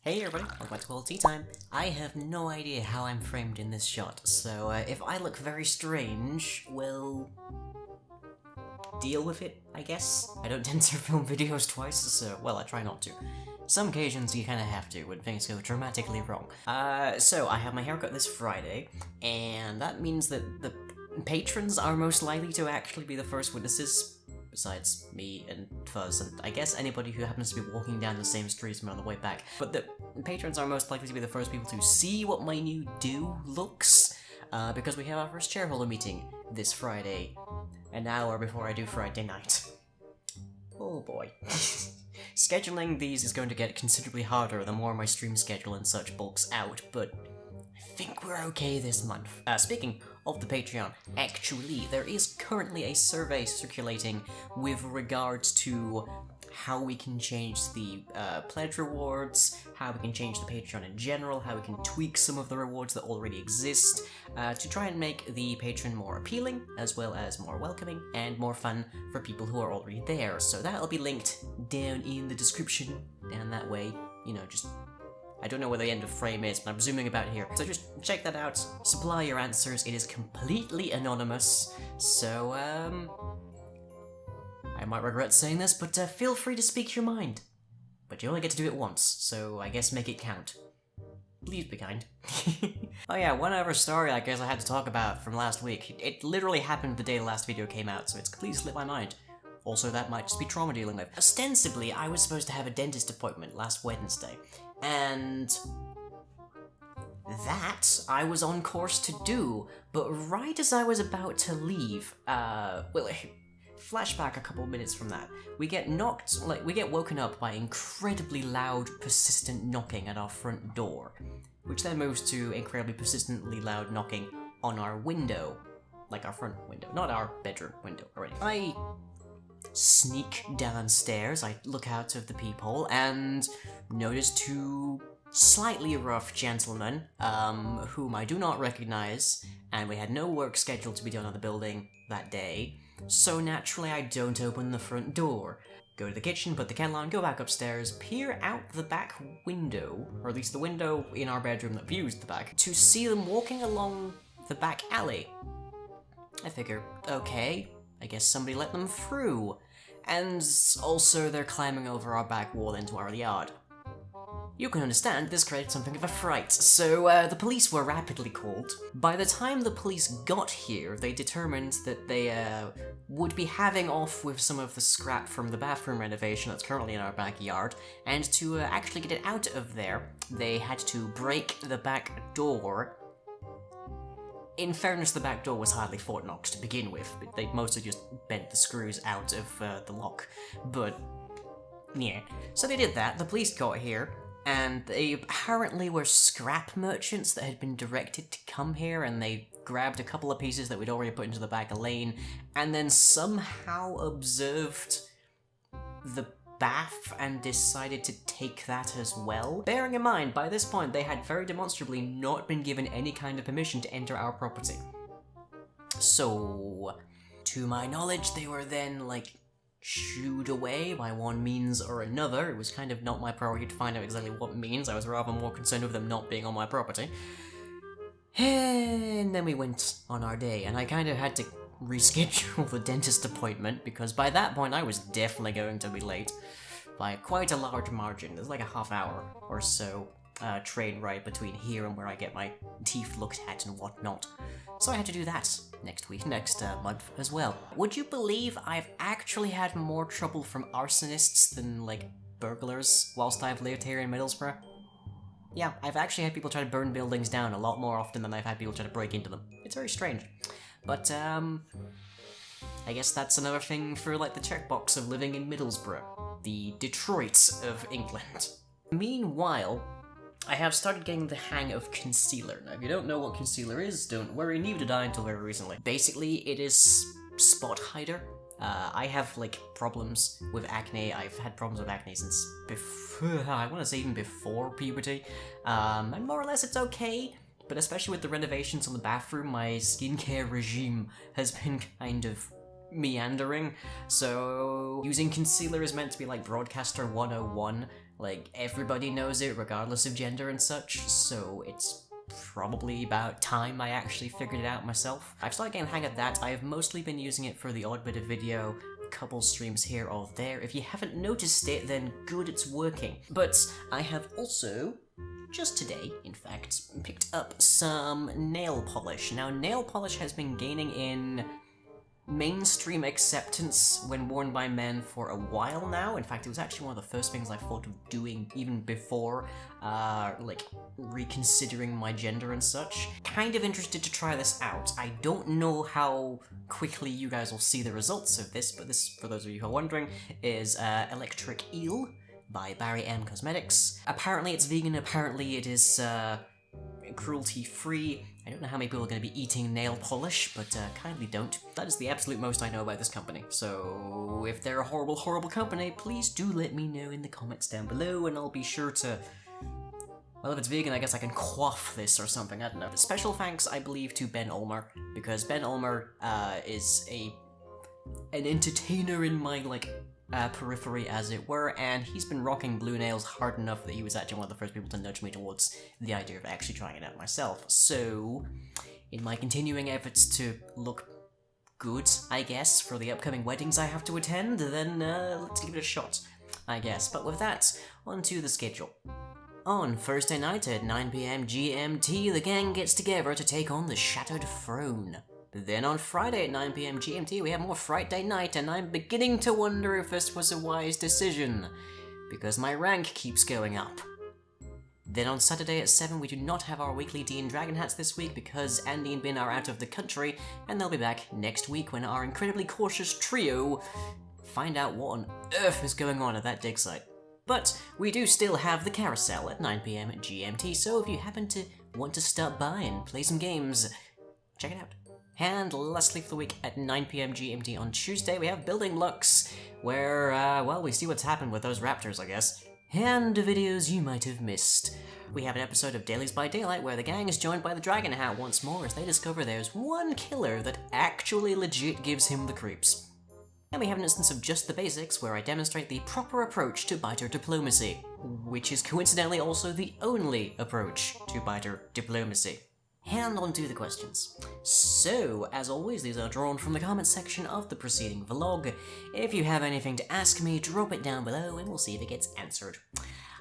Hey everybody, welcome back to Quali-Tea time. I have no idea how I'm framed in this shot, so if I look very strange, well, deal with it, I guess. I don't tend to film videos twice, so, well, I try not to. Some occasions you kinda have to when things go dramatically wrong. So I have my haircut this Friday, and that means that the patrons are most likely to actually be the first witnesses, besides me and Fuzz, and I guess anybody who happens to be walking down the same street as me on the way back. But the patrons are most likely to be the first people to see what my new do looks, because we have our first shareholder meeting this Friday, an hour before I do Friday night. Oh boy. Scheduling these is going to get considerably harder the more my stream schedule and such bulks out, but I think we're okay this month. Speaking of the Patreon, actually, there is currently a survey circulating with regards to how we can change the pledge rewards, how we can change the Patreon in general, how we can tweak some of the rewards that already exist, to try and make the Patreon more appealing, as well as more welcoming, and more fun for people who are already there. So that'll be linked down in the description, down that way, you know, just... I don't know where the end of frame is, but I'm zooming about here. So just check that out, supply your answers, it is completely anonymous, so, I might regret saying this, but feel free to speak your mind. But you only get to do it once, so I guess make it count. Please be kind. Oh yeah, one other story I guess I had to talk about from last week. It literally happened the day the last video came out, so it's completely slipped my mind. Also, that might just be trauma dealing with. Ostensibly, I was supposed to have a dentist appointment last Wednesday, and that I was on course to do, but right as I was about to leave, flashback a couple minutes from that, we get woken up by incredibly loud, persistent knocking at our front door, which then moves to incredibly persistently loud knocking on our window, like our front window, not our bedroom window already. I sneak downstairs, I look out of the peephole, and notice two slightly rough gentlemen, whom I do not recognize, and we had no work scheduled to be done on the building that day, so naturally I don't open the front door. Go to the kitchen, put the kettle on, go back upstairs, peer out the back window, or at least the window in our bedroom that views the back, to see them walking along the back alley. I figure, okay, I guess somebody let them through. And also they're climbing over our back wall into our yard. You can understand this created something of a fright, so the police were rapidly called. By the time the police got here, they determined that they would be having off with some of the scrap from the bathroom renovation that's currently in our backyard, and to actually get it out of there, they had to break the back door. In fairness, the back door was hardly Fort Knox to begin with, but they mostly just bent the screws out of the lock, but yeah. So they did that, the police got here, and they apparently were scrap merchants that had been directed to come here, and they grabbed a couple of pieces that we'd already put into the back lane, and then somehow observed the bath and decided to take that as well. Bearing in mind, by this point, they had very demonstrably not been given any kind of permission to enter our property. So, to my knowledge, they were then, like, shooed away by one means or another. It was kind of not my priority to find out exactly what means. I was rather more concerned with them not being on my property. And then we went on our day, and I kind of had to reschedule the dentist appointment, because by that point I was definitely going to be late by quite a large margin. There's like a half hour or so train ride between here and where I get my teeth looked at and whatnot. So I had to do that next month as well. Would you believe I've actually had more trouble from arsonists than, like, burglars whilst I've lived here in Middlesbrough? Yeah, I've actually had people try to burn buildings down a lot more often than I've had people try to break into them. It's very strange. But, I guess that's another thing for, like, the checkbox of living in Middlesbrough, the Detroit of England. Meanwhile, I have started getting the hang of concealer. Now, if you don't know what concealer is, don't worry, neither did I until very recently. Basically, it is spot hider. I have, like, problems with acne. I've had problems with acne since before, I want to say even before puberty. And more or less it's okay. But especially with the renovations on the bathroom, my skincare regime has been kind of meandering. So using concealer is meant to be like Broadcaster 101, Like, everybody knows it regardless of gender and such, so it's probably about time I actually figured it out myself. I've started getting the hang of that. I have mostly been using it for the odd bit of video, a couple streams here or there. If you haven't noticed it, then good, it's working. But I have also, just today, in fact, picked up some nail polish. Now, nail polish has been gaining in mainstream acceptance when worn by men for a while now. In fact, it was actually one of the first things I thought of doing even before, like, reconsidering my gender and such. Kind of interested to try this out. I don't know how quickly you guys will see the results of this, but this, for those of you who are wondering, is Electric Eel by Barry M Cosmetics. Apparently it's vegan, apparently it is cruelty-free. I don't know how many people are going to be eating nail polish, but kindly don't. That is the absolute most I know about this company. So if they're a horrible, horrible company, please do let me know in the comments down below, and I'll be sure to... Well, if it's vegan, I guess I can quaff this or something, I don't know. Special thanks, I believe, to Ben Ulmer, because Ben Ulmer is an entertainer in my, like, periphery, as it were, and he's been rocking blue nails hard enough that he was actually one of the first people to nudge me towards the idea of actually trying it out myself. So, in my continuing efforts to look good, I guess, for the upcoming weddings I have to attend, then let's give it a shot, I guess. But with that, on to the schedule. On Thursday night at 9 PM GMT, the gang gets together to take on the Shattered Throne. Then on Friday at 9 PM GMT, we have more Friday night, and I'm beginning to wonder if this was a wise decision, because my rank keeps going up. Then on Saturday at 7, we do not have our weekly D and Dragon hats this week because Andy and Bin are out of the country, and they'll be back next week when our incredibly cautious trio find out what on earth is going on at that dig site. But we do still have the carousel at 9 PM GMT, so if you happen to want to stop by and play some games, check it out. And lastly for the week, at 9 PM GMT on Tuesday, we have Building Blocks, where, well, we see what's happened with those raptors, I guess. And videos you might have missed. We have an episode of Dailies by Daylight where the gang is joined by the Dragon Hat once more as they discover there's one killer that actually legit gives him the creeps. And we have an instance of Just the Basics where I demonstrate the proper approach to biter diplomacy, which is coincidentally also the only approach to biter diplomacy. And on to the questions. So, as always, these are drawn from the comments section of the preceding vlog. If you have anything to ask me, drop it down below and we'll see if it gets answered.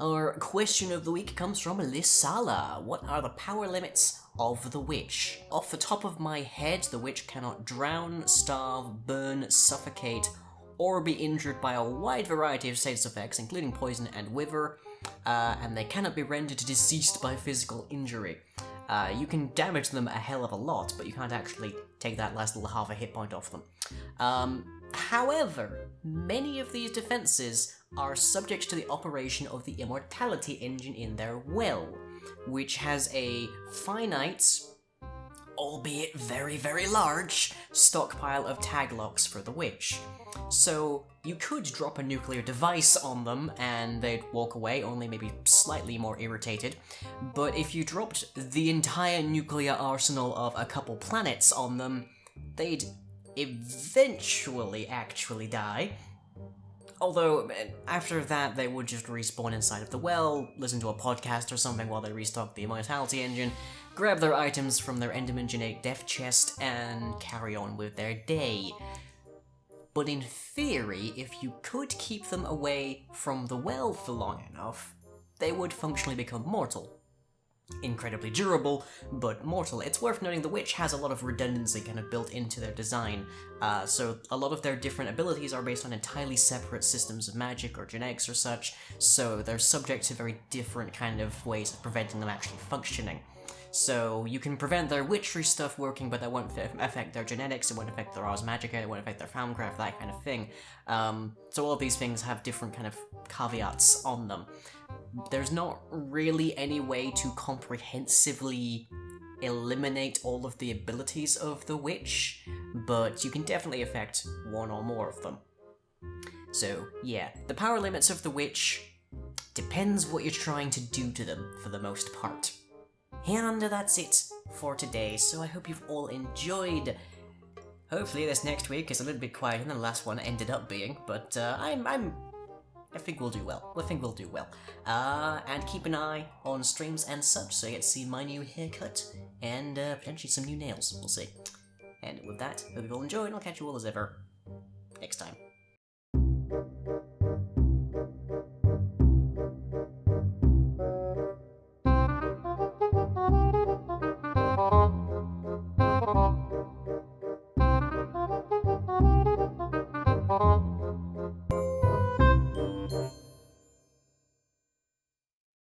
Our question of the week comes from Lissala. What are the power limits of the witch? Off the top of my head, the witch cannot drown, starve, burn, suffocate, or be injured by a wide variety of status effects, including poison and wither, and they cannot be rendered deceased by physical injury. You can damage them a hell of a lot, but you can't actually take that last little half a hit point off them. However, many of these defenses are subject to the operation of the immortality engine in their well, which has a finite, albeit very, very large, stockpile of tag locks for the witch. So you could drop a nuclear device on them and they'd walk away, only maybe slightly more irritated. But if you dropped the entire nuclear arsenal of a couple planets on them, they'd eventually actually die. Although, after that, they would just respawn inside of the well, listen to a podcast or something while they restock the immortality engine, grab their items from their Enderman Genetic Death chest, and carry on with their day. But in theory, if you could keep them away from the well for long enough, they would functionally become mortal. Incredibly durable, but mortal. It's worth noting the witch has a lot of redundancy kind of built into their design, so a lot of their different abilities are based on entirely separate systems of magic or genetics or such, so they're subject to very different kind of ways of preventing them actually functioning. So you can prevent their witchery stuff working, but that won't affect their genetics, it won't affect their Ars Magica, it won't affect their Foundcraft, that kind of thing. So all of these things have different kind of caveats on them. There's not really any way to comprehensively eliminate all of the abilities of the witch, but you can definitely affect one or more of them. So yeah, the power limits of the witch depends what you're trying to do to them for the most part. And that's it for today, so I hope you've all enjoyed. Hopefully this next week is a little bit quieter than the last one ended up being, but I'm I think we'll do well. And keep an eye on streams and such, so you get to see my new haircut and potentially some new nails. We'll see. And with that, hope you've all enjoyed, and I'll catch you all as ever next time.